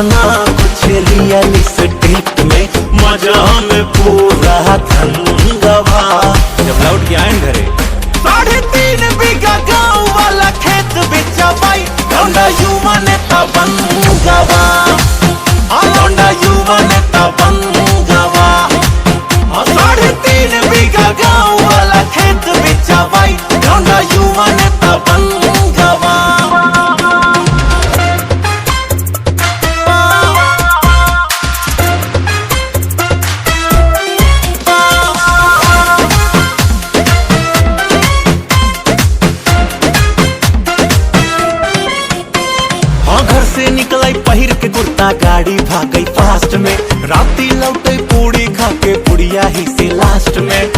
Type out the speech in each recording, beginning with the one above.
ना कुछ रियलिस्टिक में, मजा में पूरा धनगवा। जब लौट के आए घरे 3.5 बीघा गाँव वाला खेत बेचवाई, लौंडा युवा नेता बन गवा। लौंडा युवा नेता बन गवा। 3.5 बीघा गाँव वाला खेत बेचवाई, लौंडा युवा नेता बन गवा। घर से निकलाई पहिर के कुर्ता, गाड़ी भागई फास्ट में, राती लौटे पूड़ी खा के पुड़िया ही से लास्ट में।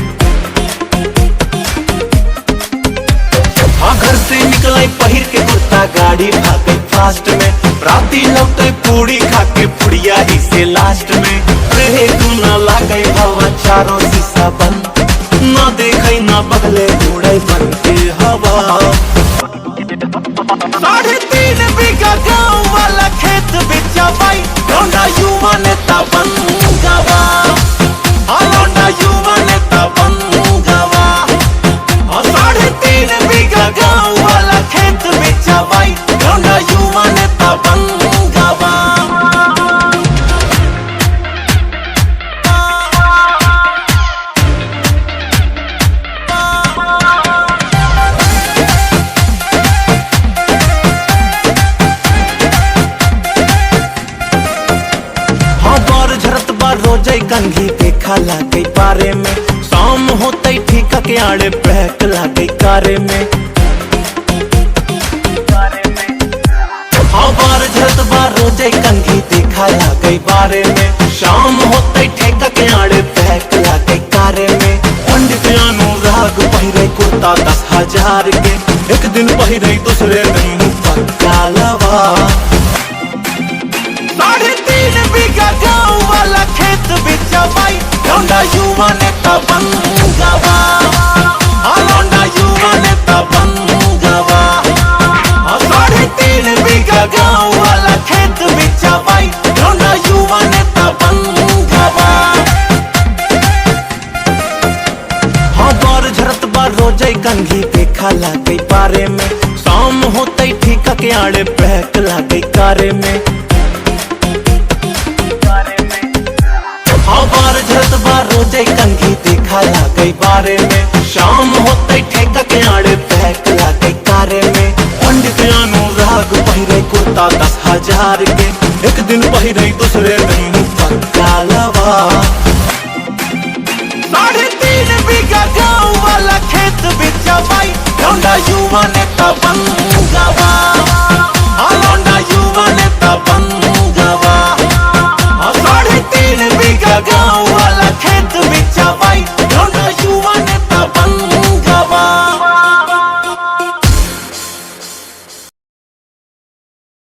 घर से निकलाई पहिर के कुर्ता, गाड़ी भागई फास्ट में, राती लौटे पूड़ी खा के पुड़िया ही से लास्ट में। रहे गुना लागई हवा चारों शीशा बंद, ना देखई ना बगले उड़े बन के हवा। 3.5 बीघा गाँव वाला खेत बेचवाई, लौंडा युवा नेता बन गवा। लौंडा युवा नेता बन गवा। 3.5 बीघा गाँव वाला खेत बेचवाई, लौंडा युवा नेता बन गवा। रोजै कंघी देखा लागे पारे में, शाम होते ठीका के आड़े बहक लागे कारे में। बार झरत बार रोजै कंघी देखा लागे बारे में, शाम होते ठीका के आड़े बहक लागे कारे में। पंडित अनुराग पहिरे कुर्ता 10,000 के, एक दिन पहिरे दूसरे दिन पक्का लवा। 3.5 बीघा गाँव वाला खेत बेचवाई, लौंडा युवा नेता बन गवा। लौंडा युवा नेता बन गवा। 3.5 बीघा गाँव वाला खेत बेचवाई, लौंडा युवा नेता बन गवा। बार झरत बार रोजै कंघी देखा लागे पारे में, शाम होते ठीका के आड़े बहक लागे कारे में। बार झरत बार रोजै कंघी देखा लागे बारे में, शाम होते ठेका के आड़े बहक लागे कारे में। पंडित अनुराग पहिरे कुर्ता 10,000 के, एक दिन पहिरे दूसरे दिन पक्का लवा। 3.5 बीघा गाँव वाला खेत बेचवाई, लौंडा युवा नेता बन गवा। लौंडा